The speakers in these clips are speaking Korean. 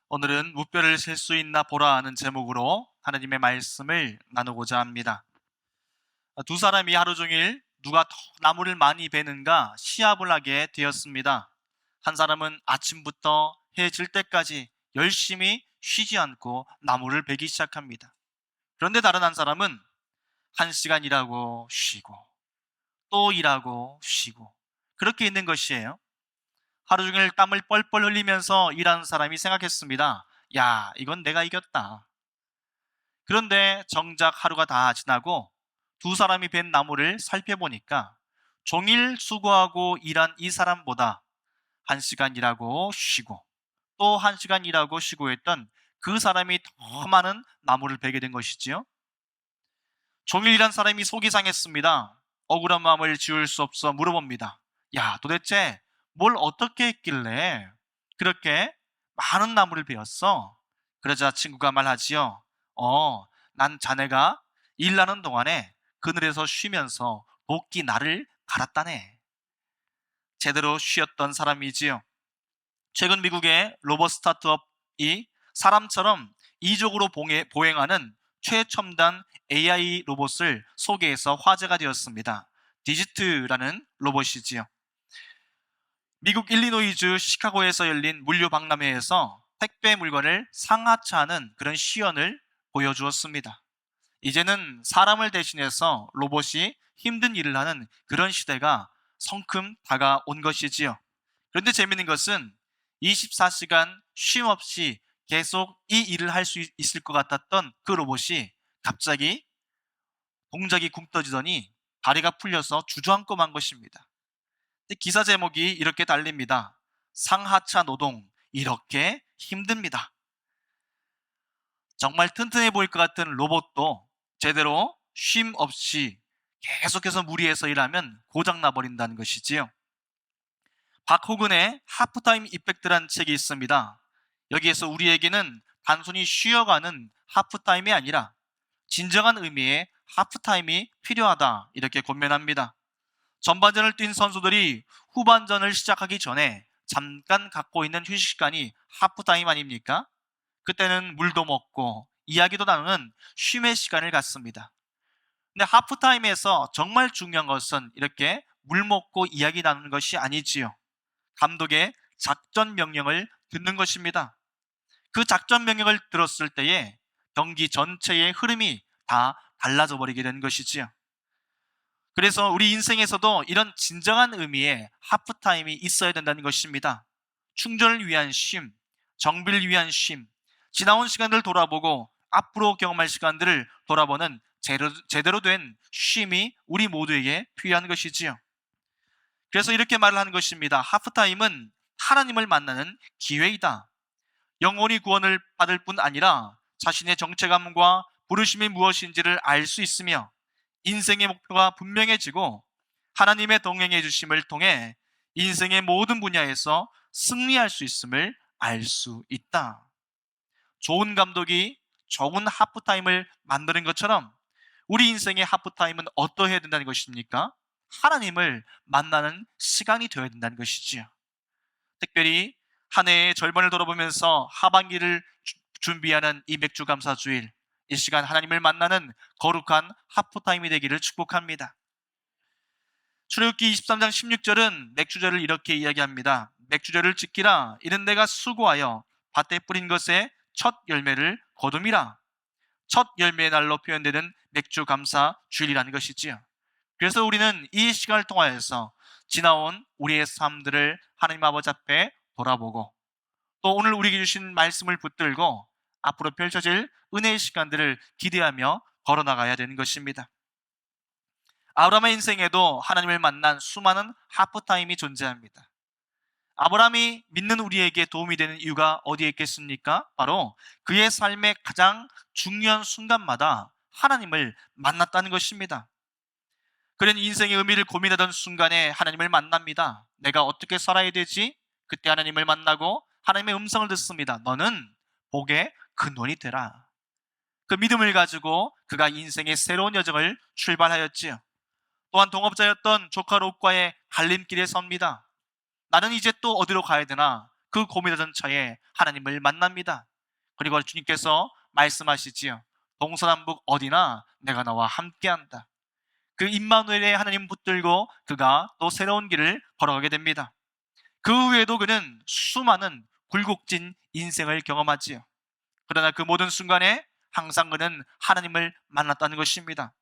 오늘은 무뼈를 셀 수 있나 보라 하는 제목으로 하나님의 말씀을 나누고자 합니다. 두 사람이 하루 종일 누가 더 나무를 많이 베는가 시합을 하게 되었습니다. 한 사람은 아침부터 해 질 때까지 열심히 쉬지 않고 나무를 베기 시작합니다. 그런데 다른 한 사람은 1시간 일하고 쉬고 또 일하고 쉬고 그렇게 있는 것이에요. 하루 종일 땀을 뻘뻘 흘리면서 일하는 사람이 생각했습니다. 야, 이건 내가 이겼다. 그런데 정작 하루가 다 지나고 두 사람이 벤 나무를 살펴보니까 종일 수고하고 일한 이 사람보다 1시간 일하고 쉬고 또 1시간 일하고 쉬고 했던 그 사람이 더 많은 나무를 베게 된 것이지요. 종일 일한 사람이 속이 상했습니다. 억울한 마음을 지울 수 없어 물어봅니다. 야, 도대체 뭘 어떻게 했길래 그렇게 많은 나무를 베었어? 그러자 친구가 말하지요. 어, 난 자네가 일하는 동안에 그늘에서 쉬면서 도끼 날을 갈았다네. 제대로 쉬었던 사람이지요. 최근 미국의 로봇 스타트업이 사람처럼 이적으로 보행하는 최첨단 AI 로봇을 소개해서 화제가 되었습니다. 디지트라는 로봇이지요. 미국 일리노이주 시카고에서 열린 물류 박람회에서 택배 물건을 상하차하는 그런 시연을 보여주었습니다. 이제는 사람을 대신해서 로봇이 힘든 일을 하는 그런 시대가 성큼 다가온 것이지요. 그런데 재미있는 것은 24시간 쉼 없이 계속 이 일을 할 수 있을 것 같았던 그 로봇이 갑자기 동작이 굼떠지더니 다리가 풀려서 주저앉고 만 것입니다. 기사 제목이 이렇게 달립니다. 상하차 노동 이렇게 힘듭니다. 정말 튼튼해 보일 것 같은 로봇도 제대로 쉼 없이 계속해서 무리해서 일하면 고장나 버린다는 것이지요. 박호근의 하프타임 이펙트라는 책이 있습니다. 여기에서 우리에게는 단순히 쉬어가는 하프타임이 아니라 진정한 의미의 하프타임이 필요하다 이렇게 권면합니다. 전반전을 뛴 선수들이 후반전을 시작하기 전에 잠깐 갖고 있는 휴식 시간이 하프타임 아닙니까? 그때는 물도 먹고 이야기도 나누는 쉼의 시간을 갖습니다. 근데 하프타임에서 정말 중요한 것은 이렇게 물 먹고 이야기 나누는 것이 아니지요. 감독의 작전 명령을 듣는 것입니다. 그 작전 명령을 들었을 때에 경기 전체의 흐름이 다 달라져 버리게 되는 것이지요. 그래서 우리 인생에서도 이런 진정한 의미의 하프타임이 있어야 된다는 것입니다. 충전을 위한 쉼, 정비를 위한 쉼, 지나온 시간들을 돌아보고 앞으로 경험할 시간들을 돌아보는 제대로 된 쉼이 우리 모두에게 필요한 것이지요. 그래서 이렇게 말을 하는 것입니다. 하프타임은 하나님을 만나는 기회이다. 영원히 구원을 받을 뿐 아니라 자신의 정체감과 부르심이 무엇인지를 알 수 있으며 인생의 목표가 분명해지고 하나님의 동행해 주심을 통해 인생의 모든 분야에서 승리할 수 있음을 알 수 있다. 좋은 감독이 좋은 하프타임을 만드는 것처럼 우리 인생의 하프타임은 어떠해야 된다는 것입니까? 하나님을 만나는 시간이 되어야 된다는 것이지요. 특별히 한 해의 절반을 돌아보면서 하반기를 준비하는 이 맥주 감사 주일, 이 시간 하나님을 만나는 거룩한 하프타임이 되기를 축복합니다. 출애굽기 23장 16절은 맥주절을 이렇게 이야기합니다. 맥주절을 지키라. 이는 내가 수고하여 밭에 뿌린 것에 첫 열매를 거둠이라. 첫 열매의 날로 표현되는 맥주 감사 주일이라는 것이지요. 그래서 우리는 이 시간을 통하여서 지나온 우리의 삶들을 하나님 아버지 앞에 돌아보고 또 오늘 우리에게 주신 말씀을 붙들고 앞으로 펼쳐질 은혜의 시간들을 기대하며 걸어나가야 되는 것입니다. 아브라함의 인생에도 하나님을 만난 수많은 하프타임이 존재합니다. 아브라함이 믿는 우리에게 도움이 되는 이유가 어디에 있겠습니까? 바로 그의 삶의 가장 중요한 순간마다 하나님을 만났다는 것입니다. 그는 인생의 의미를 고민하던 순간에 하나님을 만납니다. 내가 어떻게 살아야 되지? 그때 하나님을 만나고 하나님의 음성을 듣습니다. 너는 복의 근원이 되라. 그 믿음을 가지고 그가 인생의 새로운 여정을 출발하였지요. 또한 동업자였던 조카 롯과의 갈림길에 섭니다. 나는 이제 또 어디로 가야 되나? 그 고민하던 차에 하나님을 만납니다. 그리고 주님께서 말씀하시지요. 동서남북 어디나 내가 너와 함께한다. 그 임마누엘의 하나님 붙들고 그가 또 새로운 길을 걸어가게 됩니다. 그 후에도 그는 수많은 굴곡진 인생을 경험하지요. 그러나 그 모든 순간에 항상 그는 하나님을 만났다는 것입니다.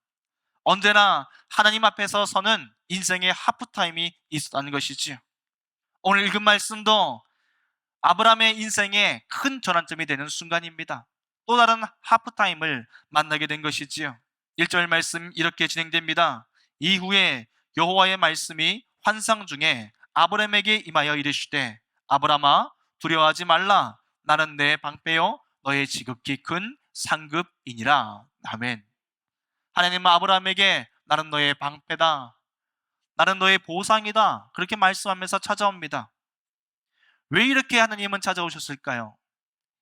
언제나 하나님 앞에서 서는 인생의 하프타임이 있었다는 것이지요. 오늘 읽은 말씀도 아브라함의 인생의 큰 전환점이 되는 순간입니다. 또 다른 하프타임을 만나게 된 것이지요. 1절 말씀 이렇게 진행됩니다. 이후에 여호와의 말씀이 환상 중에 아브라함에게 임하여 이르시되 아브라함아 두려워하지 말라. 나는 내 방패요 너의 지극히 큰 상급이니라. 아멘. 하나님은 아브라함에게 나는 너의 방패다. 나는 너의 보상이다. 그렇게 말씀하면서 찾아옵니다. 왜 이렇게 하나님은 찾아오셨을까요?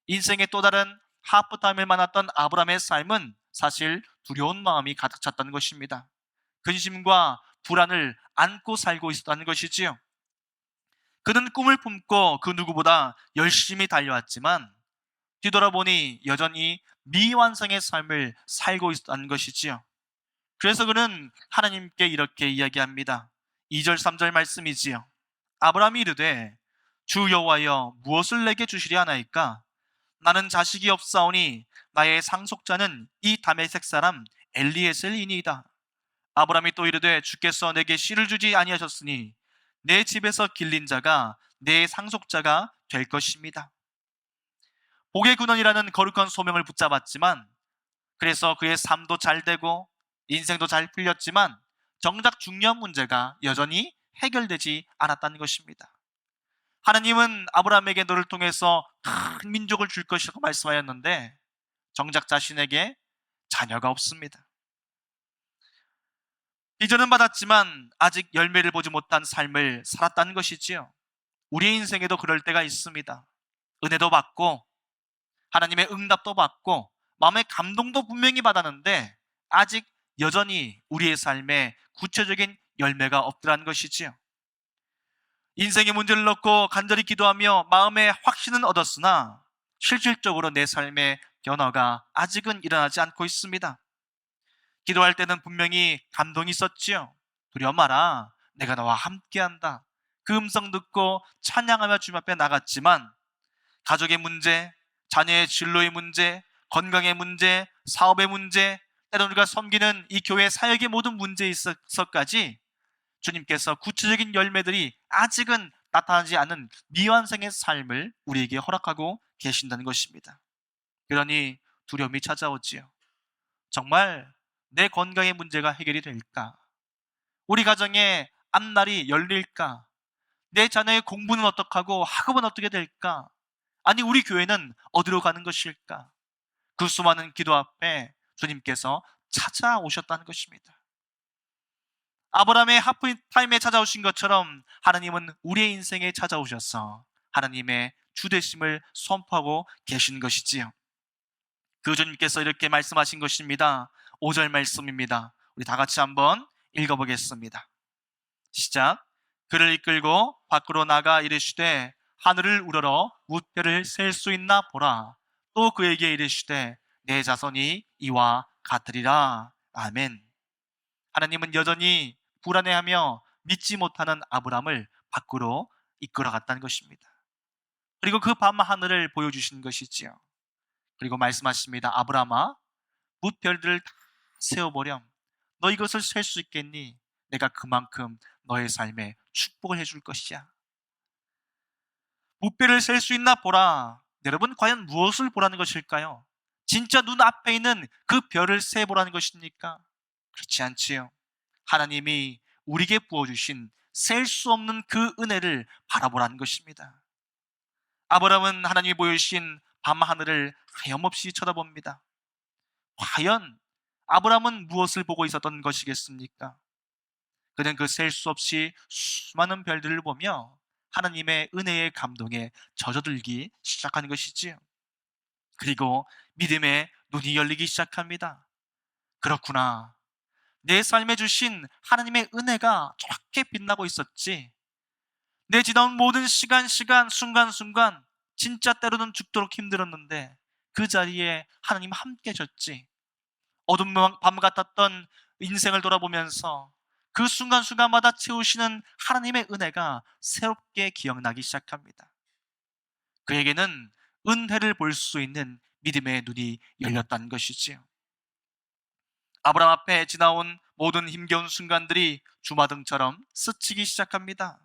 인생의 또 다른 하프타임을 만났던 아브라함의 삶은 사실 두려운 마음이 가득 찼다는 것입니다. 근심과 불안을 안고 살고 있었다는 것이지요. 그는 꿈을 품고 그 누구보다 열심히 달려왔지만 뒤돌아보니 여전히 미완성의 삶을 살고 있었다는 것이지요. 그래서 그는 하나님께 이렇게 이야기합니다. 2절 3절 말씀이지요. 아브라함이 이르되 주 여호와여 무엇을 내게 주시리 하나이까? 나는 자식이 없사오니 나의 상속자는 이 다메섹 사람 엘리에셀이니이다. 아브라함이 또 이르되 주께서 내게 씨를 주지 아니하셨으니 내 집에서 길린 자가 내 상속자가 될 것입니다. 복의 근원이라는 거룩한 소명을 붙잡았지만 그래서 그의 삶도 잘 되고 인생도 잘 풀렸지만 정작 중요한 문제가 여전히 해결되지 않았다는 것입니다. 하나님은 아브라함에게 너를 통해서 큰 민족을 줄 것이라고 말씀하였는데 정작 자신에게 자녀가 없습니다. 비전은 받았지만 아직 열매를 보지 못한 삶을 살았다는 것이지요. 우리의 인생에도 그럴 때가 있습니다. 은혜도 받고 하나님의 응답도 받고 마음의 감동도 분명히 받았는데 아직 여전히 우리의 삶에 구체적인 열매가 없더라는 것이지요. 인생의 문제를 놓고 간절히 기도하며 마음의 확신은 얻었으나 실질적으로 내 삶의 변화가 아직은 일어나지 않고 있습니다. 기도할 때는 분명히 감동이 있었지요. 두려워 마라. 내가 너와 함께한다. 그 음성 듣고 찬양하며 주님 앞에 나갔지만 가족의 문제, 자녀의 진로의 문제, 건강의 문제, 사업의 문제, 때로는 우리가 섬기는 이 교회 사역의 모든 문제에 있어서까지 주님께서 구체적인 열매들이 아직은 나타나지 않은 미완성의 삶을 우리에게 허락하고 계신다는 것입니다. 그러니 두려움이 찾아오지요. 정말 내 건강의 문제가 해결이 될까? 우리 가정의 앞날이 열릴까? 내 자녀의 공부는 어떡하고 학업은 어떻게 될까? 아니 우리 교회는 어디로 가는 것일까? 그 수많은 기도 앞에 주님께서 찾아오셨다는 것입니다. 아브라함의 하프타임에 찾아오신 것처럼 하나님은 우리의 인생에 찾아오셔서 하나님의 주되심을 선포하고 계신 것이지요. 그 주님께서 이렇게 말씀하신 것입니다. 5절 말씀입니다. 우리 다 같이 한번 읽어보겠습니다. 시작. 그를 이끌고 밖으로 나가 이르시되 하늘을 우러러 무뼈를 셀 수 있나 보라. 또 그에게 이르시되 내 자손이 이와 같으리라. 아멘. 하나님은 여전히 불안해하며 믿지 못하는 아브람을 밖으로 이끌어갔다는 것입니다. 그리고 그 밤 하늘을 보여주신 것이지요. 그리고 말씀하십니다. 아브라함아, 무별들을 다 세워보렴. 너 이것을 셀 수 있겠니? 내가 그만큼 너의 삶에 축복을 해줄 것이야. 무별을 셀 수 있나 보라. 여러분 과연 무엇을 보라는 것일까요? 진짜 눈앞에 있는 그 별을 세보라는 것입니까? 그렇지 않지요. 하나님이 우리에게 부어주신 셀 수 없는 그 은혜를 바라보라는 것입니다. 아브라함은 하나님이 보여주신 밤하늘을 하염없이 쳐다봅니다. 과연 아브라함은 무엇을 보고 있었던 것이겠습니까? 그는 그 셀 수 없이 수많은 별들을 보며 하나님의 은혜의 감동에 젖어들기 시작하는 것이지요. 그리고 믿음의 눈이 열리기 시작합니다. 그렇구나. 내 삶에 주신 하나님의 은혜가 저렇게 빛나고 있었지. 내 지나온 모든 시간, 순간순간 진짜 때로는 죽도록 힘들었는데 그 자리에 하나님 함께 하셨지. 어둠 밤 같았던 인생을 돌아보면서 그 순간순간마다 채우시는 하나님의 은혜가 새롭게 기억나기 시작합니다. 그에게는 은혜를 볼 수 있는 믿음의 눈이 열렸다는 것이지요. 아브라함 앞에 지나온 모든 힘겨운 순간들이 주마등처럼 스치기 시작합니다.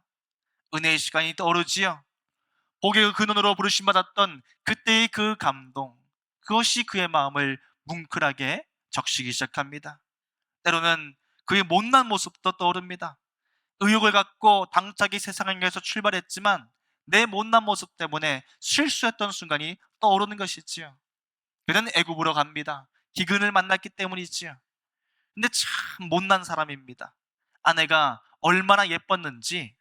은혜의 시간이 떠오르지요. 복의 근원으로 부르심받았던 그때의 그 감동, 그것이 그의 마음을 뭉클하게 적시기 시작합니다. 때로는 그의 못난 모습도 떠오릅니다. 의욕을 갖고 당차게 세상을 향해서 출발했지만 내 못난 모습 때문에 실수했던 순간이 떠오르는 것이지요. 그는 애굽으로 갑니다. 기근을 만났기 때문이지요. 근데 참 못난 사람입니다. 아내가 얼마나 예뻤는지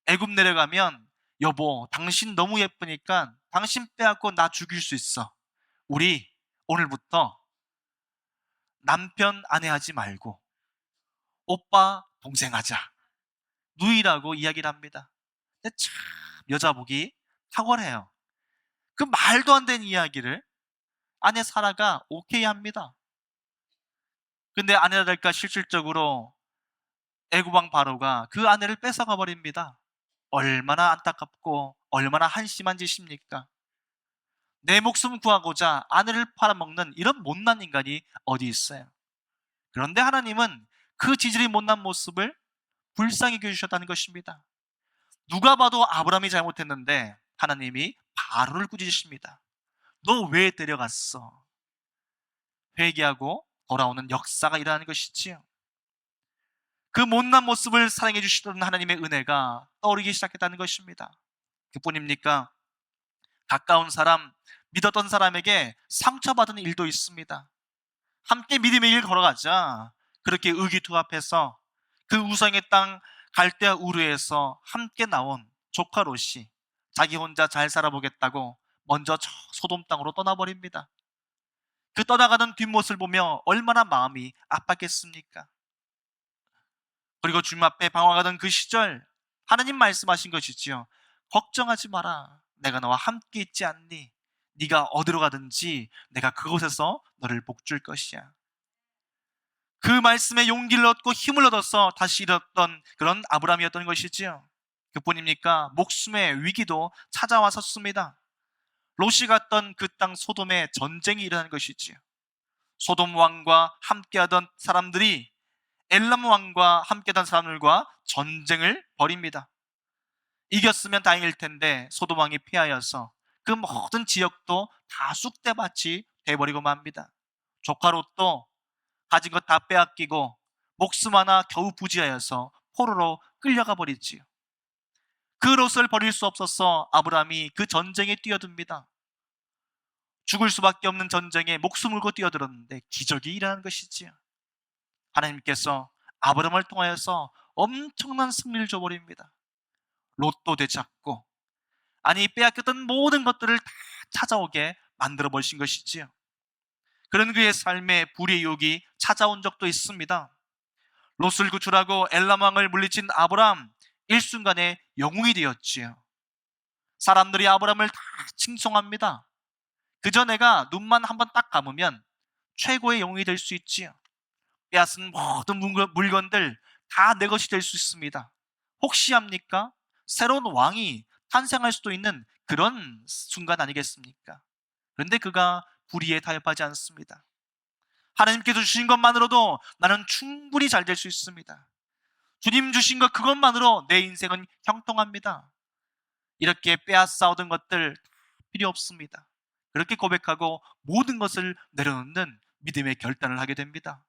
애굽 내려가면 여보, 당신 너무 예쁘니까 당신 빼앗고 나 죽일 수 있어. 우리 오늘부터 남편 아내 하지 말고 오빠 동생 하자. 누이라고 이야기를 합니다. 근데 참 여자복이 탁월해요. 그 말도 안 되는 이야기를 아내 사라가 오케이 합니다. 근데 아내가 될까 실질적으로 애굽왕 바로가 그 아내를 뺏어가 버립니다. 얼마나 안타깝고 얼마나 한심한 짓입니까? 내 목숨 구하고자 아내를 팔아먹는 이런 못난 인간이 어디 있어요? 그런데 하나님은 그 지질이 못난 모습을 불쌍히 여겨주셨다는 것입니다. 누가 봐도 아브라함이 잘못했는데 하나님이 바로를 꾸짖으십니다. 너 왜 데려갔어? 회개하고 돌아오는 역사가 일어나는 것이지요. 그 못난 모습을 사랑해 주시던 하나님의 은혜가 떠오르기 시작했다는 것입니다. 그뿐입니까? 가까운 사람, 믿었던 사람에게 상처받은 일도 있습니다. 함께 믿음의 길 걸어가자. 그렇게 의기투합해서 그 우상의 땅 갈대아 우르에서 함께 나온 조카 롯이 자기 혼자 잘 살아보겠다고 먼저 저 소돔 땅으로 떠나버립니다. 그 떠나가는 뒷모습을 보며 얼마나 마음이 아팠겠습니까? 그리고 주님 앞에 방황하던 그 시절 하나님 말씀하신 것이지요. 걱정하지 마라. 내가 너와 함께 있지 않니? 네가 어디로 가든지 내가 그곳에서 너를 복줄 것이야. 그 말씀에 용기를 얻고 힘을 얻어서 다시 일었던 그런 아브라함이었던 것이지요. 그뿐입니까? 목숨의 위기도 찾아와 섰습니다. 롯이 갔던 그 땅 소돔에 전쟁이 일어난 것이지요. 소돔 왕과 함께하던 사람들이 엘람 왕과 함께하던 사람들과 전쟁을 벌입니다. 이겼으면 다행일 텐데 소돔 왕이 패하여서 그 모든 지역도 다 쑥대밭이 돼버리고 맙니다. 조카 롯도 가진 것 다 빼앗기고 목숨 하나 겨우 부지하여서 포로로 끌려가 버리지요. 그 롯을 버릴 수 없어서 아브라함이 그 전쟁에 뛰어듭니다. 죽을 수밖에 없는 전쟁에 목숨 걸고 뛰어들었는데 기적이 일어난 것이지요. 하나님께서 아브라함을 통하여서 엄청난 승리를 줘버립니다. 롯도 되찾고, 아니 빼앗겼던 모든 것들을 다 찾아오게 만들어 버리신 것이지요. 그런 그의 삶에 불의 유혹이 찾아온 적도 있습니다. 롯을 구출하고 엘람 왕을 물리친 아브라함, 일순간에 영웅이 되었지요. 사람들이 아브라함을 다 칭송합니다. 그저 내가 눈만 한번 딱 감으면 최고의 영웅이 될 수 있지요. 빼앗은 모든 물건들 다 내 것이 될 수 있습니다. 혹시 합니까? 새로운 왕이 탄생할 수도 있는 그런 순간 아니겠습니까? 그런데 그가 불의에 타협하지 않습니다. 하나님께서 주신 것만으로도 나는 충분히 잘 될 수 있습니다. 주님 주신 것 그것만으로 내 인생은 형통합니다. 이렇게 빼앗아오던 것들 필요 없습니다. 그렇게 고백하고 모든 것을 내려놓는 믿음의 결단을 하게 됩니다.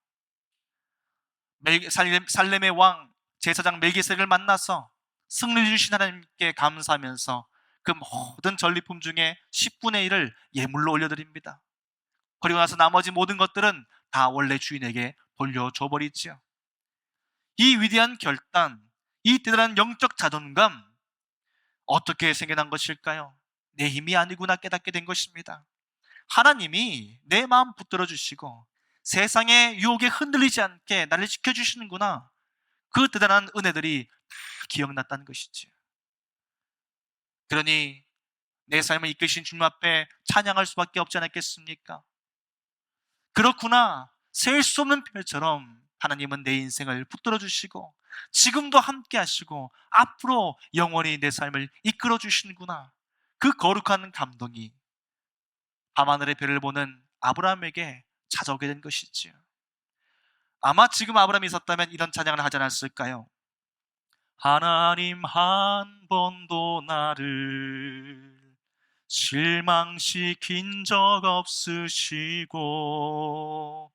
살렘의 왕 제사장 멜기세덱을 만나서 승리를 주신 하나님께 감사하면서 그 모든 전리품 중에 10분의 1을 예물로 올려드립니다. 그리고 나서 나머지 모든 것들은 다 원래 주인에게 돌려줘 버리지요. 이 위대한 결단, 이 대단한 영적 자존감, 어떻게 생겨난 것일까요? 내 힘이 아니구나 깨닫게 된 것입니다. 하나님이 내 마음 붙들어 주시고 세상의 유혹에 흔들리지 않게 나를 지켜주시는구나. 그 대단한 은혜들이 다 기억났다는 것이지요. 그러니 내 삶을 이끄신 주님 앞에 찬양할 수밖에 없지 않았겠습니까? 그렇구나. 셀 수 없는 별처럼 하나님은 내 인생을 붙들어 주시고 지금도 함께 하시고 앞으로 영원히 내 삶을 이끌어 주시는구나. 그 거룩한 감동이 밤하늘의 별을 보는 아브라함에게 찾아오게 된 것이지요. 아마 지금 아브라함이 있었다면 이런 찬양을 하지 않았을까요? 하나님 한 번도 나를 실망시킨 적 없으시고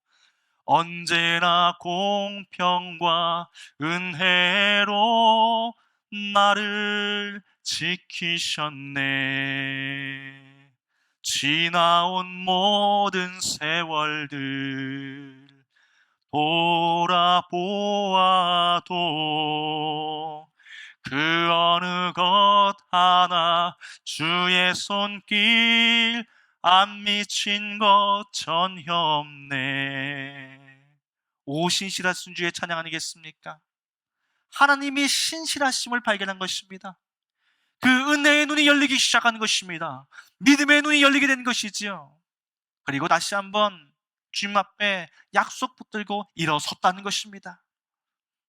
언제나 공평과 은혜로 나를 지키셨네. 지나온 모든 세월들 돌아보아도 그 어느 것 하나 주의 손길 안 미친 것 전혀 없네. 오 신실하신 주의 찬양 아니겠습니까? 하나님이 신실하심을 발견한 것입니다. 그 은혜의 눈이 열리기 시작한 것입니다. 믿음의 눈이 열리게 된 것이지요. 그리고 다시 한번 주님 앞에 약속 붙들고 일어섰다는 것입니다.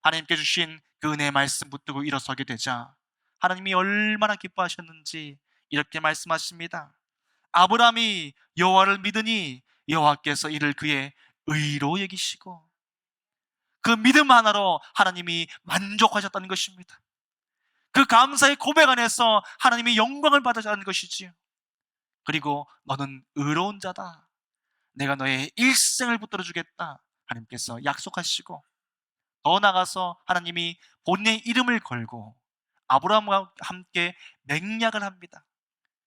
하나님께 주신 그 은혜의 말씀 붙들고 일어서게 되자 하나님이 얼마나 기뻐하셨는지 이렇게 말씀하십니다. 아브라함이 여호와를 믿으니 여호와께서 이를 그의 의로 여기시고, 그 믿음 하나로 하나님이 만족하셨다는 것입니다. 그 감사의 고백 안에서 하나님이 영광을 받으셨다는 것이지요. 그리고 너는 의로운 자다, 내가 너의 일생을 붙들어 주겠다 하나님께서 약속하시고, 더 나아가서 하나님이 본인의 이름을 걸고 아브라함과 함께 맹약을 합니다.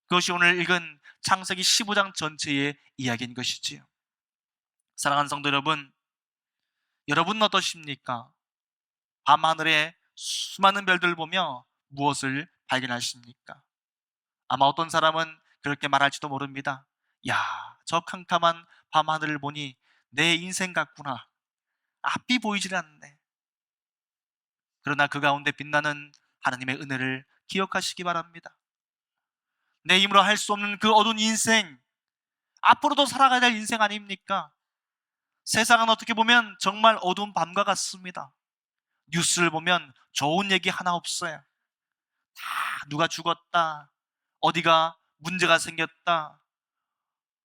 그것이 오늘 읽은 창세기 15장 전체의 이야기인 것이지요. 사랑하는 성도 여러분, 여러분은 어떠십니까? 밤하늘에 수많은 별들을 보며 무엇을 발견하십니까? 아마 어떤 사람은 그렇게 말할지도 모릅니다. 야, 저 캄캄한 밤하늘을 보니 내 인생 같구나. 앞이 보이질 않네. 그러나 그 가운데 빛나는 하나님의 은혜를 기억하시기 바랍니다. 내 힘으로 할 수 없는 그 어두운 인생, 앞으로도 살아가야 될 인생 아닙니까? 세상은 어떻게 보면 정말 어두운 밤과 같습니다. 뉴스를 보면 좋은 얘기 하나 없어요. 다 누가 죽었다, 어디가 문제가 생겼다,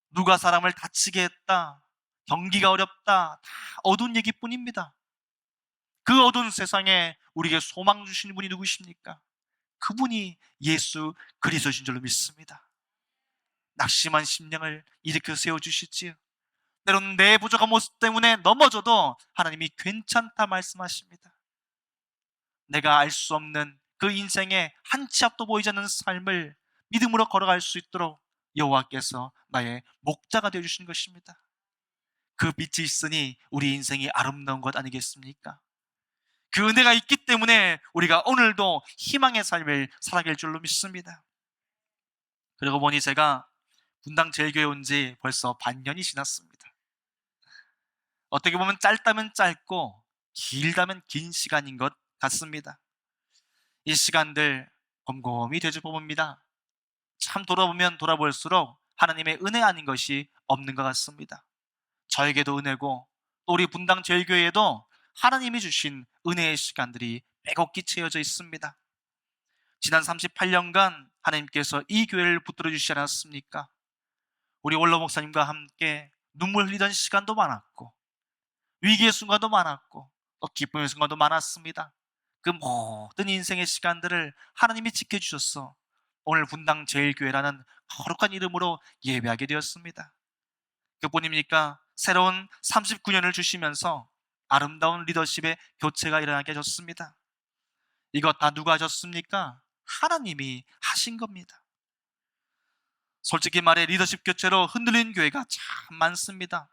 누가 사람을 다치게 했다, 경기가 어렵다, 다 어두운 얘기뿐입니다. 그 어두운 세상에 우리에게 소망 주시는 분이 누구십니까? 그분이 예수 그리스도신 줄로 믿습니다. 낙심한 심령을 일으켜 세워주시지요. 때로는 내 부족한 모습 때문에 넘어져도 하나님이 괜찮다 말씀하십니다. 내가 알 수 없는 그 인생의 한 치 앞도 보이지 않는 삶을 믿음으로 걸어갈 수 있도록 여호와께서 나의 목자가 되어주신 것입니다. 그 빛이 있으니 우리 인생이 아름다운 것 아니겠습니까? 그 은혜가 있기 때문에 우리가 오늘도 희망의 삶을 살아갈 줄로 믿습니다. 그러고 보니 제가 분당 제일교회 온 지 벌써 반년이 지났습니다. 어떻게 보면 짧다면 짧고 길다면 긴 시간인 것 같습니다. 이 시간들 곰곰이 되짚어봅니다. 참 돌아보면 돌아볼수록 하나님의 은혜 아닌 것이 없는 것 같습니다. 저에게도 은혜고 또 우리 분당 제일교회에도 하나님이 주신 은혜의 시간들이 빼곡히 채워져 있습니다. 지난 38년간 하나님께서 이 교회를 붙들어 주시지 않았습니까? 우리 원로 목사님과 함께 눈물 흘리던 시간도 많았고 위기의 순간도 많았고 또 기쁨의 순간도 많았습니다. 그 모든 인생의 시간들을 하나님이 지켜주셔서 오늘 분당 제일교회라는 거룩한 이름으로 예배하게 되었습니다. 그뿐입니까? 새로운 39년을 주시면서 아름다운 리더십의 교체가 일어나게 하셨습니다. 이것 다 누가 하셨습니까? 하나님이 하신 겁니다. 솔직히 말해 리더십 교체로 흔들린 교회가 참 많습니다.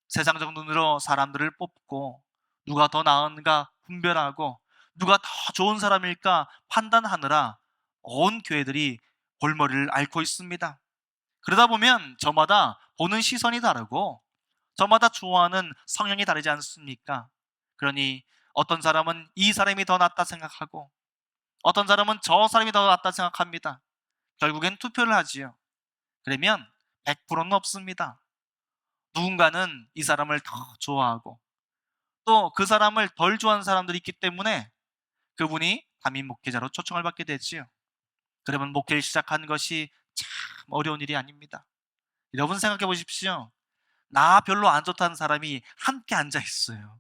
세상적 눈으로 사람들을 뽑고 누가 더 나은가 분별하고 누가 더 좋은 사람일까 판단하느라 온 교회들이 골머리를 앓고 있습니다. 그러다 보면 저마다 보는 시선이 다르고 저마다 좋아하는 성향이 다르지 않습니까? 그러니 어떤 사람은 이 사람이 더 낫다 생각하고 어떤 사람은 저 사람이 더 낫다 생각합니다. 결국엔 투표를 하지요. 그러면 100%는 없습니다. 누군가는 이 사람을 더 좋아하고 또 그 사람을 덜 좋아하는 사람들이 있기 때문에 그분이 담임 목회자로 초청을 받게 되지요. 그러면 목회를 시작하는 것이 참 어려운 일이 아닙니다. 여러분 생각해 보십시오. 나 별로 안 좋다는 사람이 함께 앉아 있어요.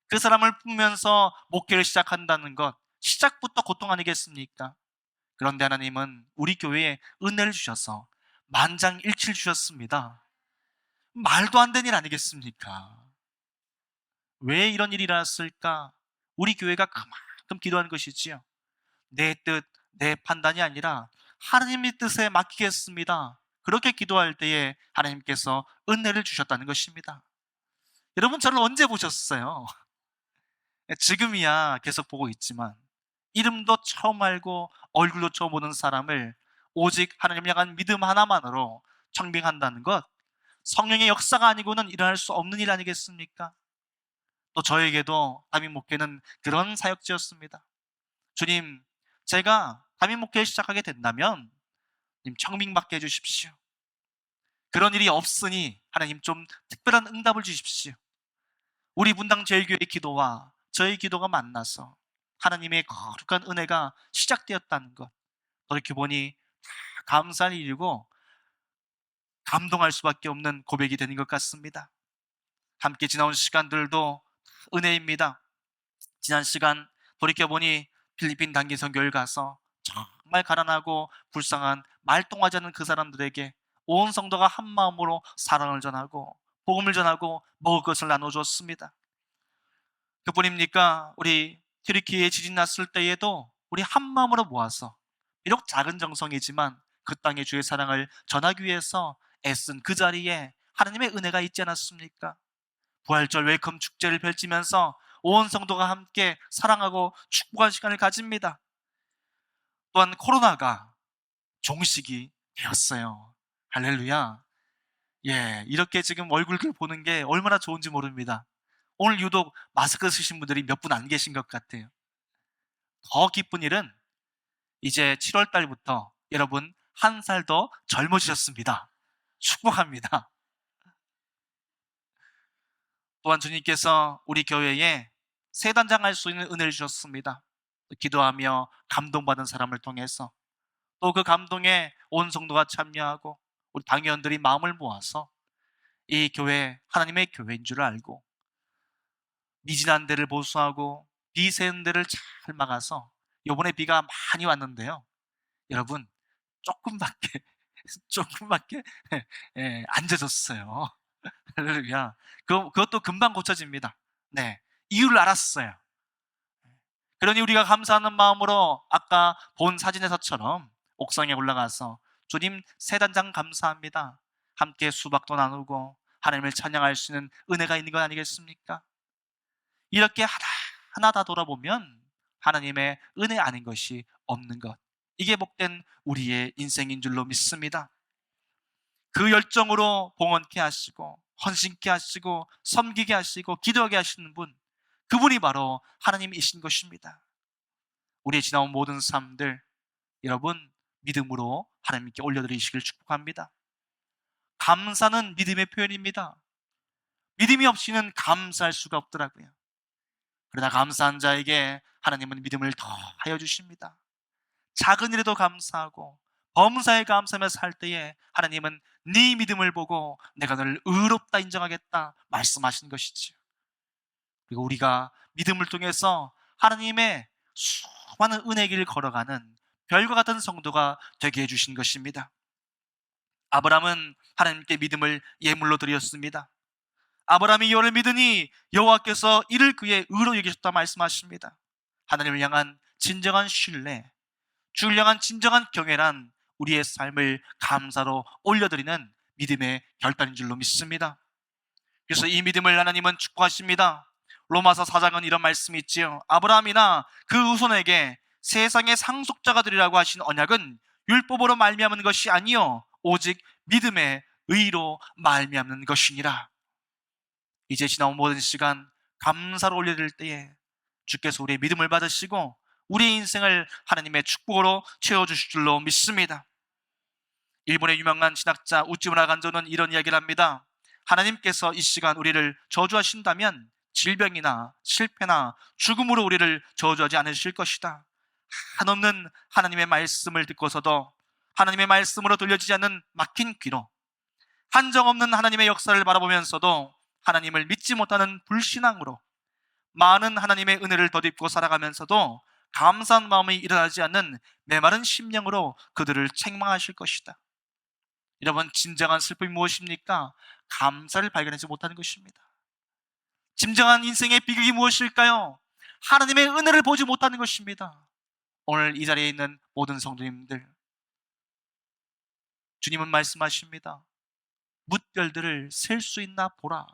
그 사람을 품으면서 목회를 시작한다는 것, 시작부터 고통 아니겠습니까? 그런데 하나님은 우리 교회에 은혜를 주셔서 만장일치를 주셨습니다. 말도 안 되는 일 아니겠습니까? 왜 이런 일이 일어났을까? 우리 교회가 그만큼 기도하는 것이지요. 내 뜻, 내 판단이 아니라 하나님의 뜻에 맡기겠습니다. 그렇게 기도할 때에 하나님께서 은혜를 주셨다는 것입니다. 여러분 저를 언제 보셨어요? 지금이야 계속 보고 있지만 이름도 처음 알고 얼굴도 처음 보는 사람을 오직 하나님을 향한 믿음 하나만으로 청빙한다는 것, 성령의 역사가 아니고는 일어날 수 없는 일 아니겠습니까? 또 저에게도 담임 목회는 그런 사역지였습니다. 주님, 제가 담임 목회 시작하게 된다면 님 청빙받게 해주십시오. 그런 일이 없으니 하나님 좀 특별한 응답을 주십시오. 우리 분당 제일교회의 기도와 저의 기도가 만나서 하나님의 거룩한 은혜가 시작되었다는 것, 돌이켜보니 감사할 일이고 감동할 수밖에 없는 고백이 되는 것 같습니다. 함께 지나온 시간들도 은혜입니다. 지난 시간 돌이켜보니 필리핀 단기 선교를 가서 정말 가난하고 불쌍한 말똥하지 않은 그 사람들에게 온 성도가 한 마음으로 사랑을 전하고 복음을 전하고 먹을 것을 나눠줬습니다. 그뿐입니까? 우리 튀르키예에 지진 났을 때에도 우리 한 마음으로 모아서 비록 작은 정성이지만 그 땅의 주의 사랑을 전하기 위해서 애쓴 그 자리에 하나님의 은혜가 있지 않았습니까? 부활절 웰컴 축제를 펼치면서 온 성도가 함께 사랑하고 축복한 시간을 가집니다. 또한 코로나가 종식이 되었어요. 할렐루야. 예, 이렇게 지금 얼굴을 보는 게 얼마나 좋은지 모릅니다. 오늘 유독 마스크 쓰신 분들이 몇 분 안 계신 것 같아요. 더 기쁜 일은 이제 7월 달부터 여러분 한 살 더 젊어지셨습니다. 축복합니다. 또한 주님께서 우리 교회에 세단장할 수 있는 은혜를 주셨습니다. 기도하며 감동받은 사람을 통해서 또 그 감동에 온 성도가 참여하고 우리 당회원들이 마음을 모아서 이 교회 하나님의 교회인 줄 알고 미진한 데를 보수하고 비 새는 데를 잘 막아서 이번에 비가 많이 왔는데요. 여러분 조금밖에 조금밖에 안 젖었어요. 할렐루야. 그것도 금방 고쳐집니다. 네, 이유를 알았어요. 그러니 우리가 감사하는 마음으로 아까 본 사진에서처럼 옥상에 올라가서 주님 새 단장 감사합니다. 함께 수박도 나누고 하나님을 찬양할 수 있는 은혜가 있는 것 아니겠습니까? 이렇게 하나하나 다 돌아보면 하나님의 은혜 아닌 것이 없는 것, 이게 복된 우리의 인생인 줄로 믿습니다. 그 열정으로 봉헌케 하시고 헌신케 하시고 섬기게 하시고 기도하게 하시는 분, 그분이 바로 하나님이신 것입니다. 우리의 지나온 모든 삶들 여러분 믿음으로 하나님께 올려드리시길 축복합니다. 감사는 믿음의 표현입니다. 믿음이 없이는 감사할 수가 없더라고요. 그러나 감사한 자에게 하나님은 믿음을 더하여 주십니다. 작은 일에도 감사하고 범사에 감사하며 살 때에 하나님은 네 믿음을 보고 내가 너를 의롭다 인정하겠다 말씀하신 것이지요. 그리고 우리가 믿음을 통해서 하나님의 수많은 은혜 길 걸어가는 별과 같은 성도가 되게 해주신 것입니다. 아브라함은 하나님께 믿음을 예물로 드렸습니다. 아브라함이 여호와를 믿으니 여호와께서 이를 그의 의로 여기셨다 말씀하십니다. 하나님을 향한 진정한 신뢰, 주를 향한 진정한 경외란 우리의 삶을 감사로 올려드리는 믿음의 결단인 줄로 믿습니다. 그래서 이 믿음을 하나님은 축복하십니다. 로마서 4장은 이런 말씀이 있지요. 아브라함이나 그 후손에게 세상의 상속자가 되리라고 하신 언약은 율법으로 말미암은 것이 아니요 오직 믿음의 의로 말미암는 것이니라. 이제 지나온 모든 시간 감사로 올려드릴 때에 주께서 우리의 믿음을 받으시고 우리의 인생을 하나님의 축복으로 채워주실 줄로 믿습니다. 일본의 유명한 신학자 우찌무라 간조는 이런 이야기를 합니다. 하나님께서 이 시간 우리를 저주하신다면 질병이나 실패나 죽음으로 우리를 저주하지 않으실 것이다. 한없는 하나님의 말씀을 듣고서도 하나님의 말씀으로 들려지지 않는 막힌 귀로, 한정없는 하나님의 역사를 바라보면서도 하나님을 믿지 못하는 불신앙으로, 많은 하나님의 은혜를 덧입고 살아가면서도 감사한 마음이 일어나지 않는 메마른 심령으로 그들을 책망하실 것이다. 여러분, 진정한 슬픔이 무엇입니까? 감사를 발견하지 못하는 것입니다. 진정한 인생의 비극이 무엇일까요? 하나님의 은혜를 보지 못하는 것입니다. 오늘 이 자리에 있는 모든 성도님들, 주님은 말씀하십니다. 뭇별들을 셀 수 있나 보라.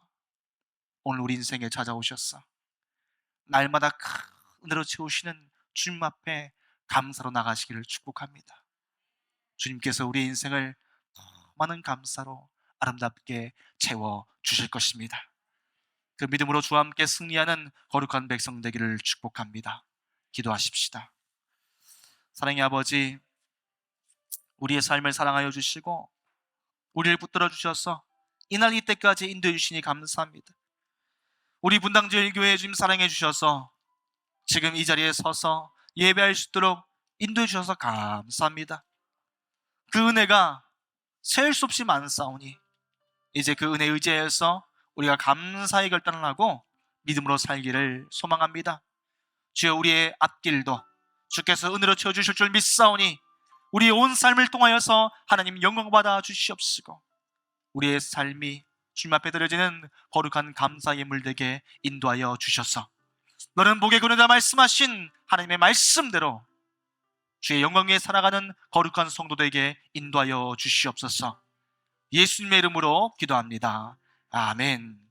오늘 우리 인생에 찾아오셨어. 날마다 큰 은혜로 채우시는 주님 앞에 감사로 나가시기를 축복합니다. 주님께서 우리의 인생을 더 많은 감사로 아름답게 채워주실 것입니다. 그 믿음으로 주와 함께 승리하는 거룩한 백성 되기를 축복합니다. 기도하십시다. 사랑의 아버지, 우리의 삶을 사랑하여 주시고 우리를 붙들어 주셔서 이날 이때까지 인도해 주시니 감사합니다. 우리 분당제일교회 주님 사랑해 주셔서 지금 이 자리에 서서 예배할 수 있도록 인도해 주셔서 감사합니다. 그 은혜가 셀 수 없이 많사오니 이제 그 은혜 의지하여서 우리가 감사의 결단을 하고 믿음으로 살기를 소망합니다. 주여, 우리의 앞길도 주께서 은혜로 채워주실 줄 믿사오니 우리의 온 삶을 통하여서 하나님 영광받아 주시옵시고 우리의 삶이 주님 앞에 드려지는 거룩한 감사의 물되게 인도하여 주셔서 너는 복의 근원이다 말씀하신 하나님의 말씀대로 주의 영광 위에 살아가는 거룩한 성도들에게 인도하여 주시옵소서. 예수님의 이름으로 기도합니다. 아멘.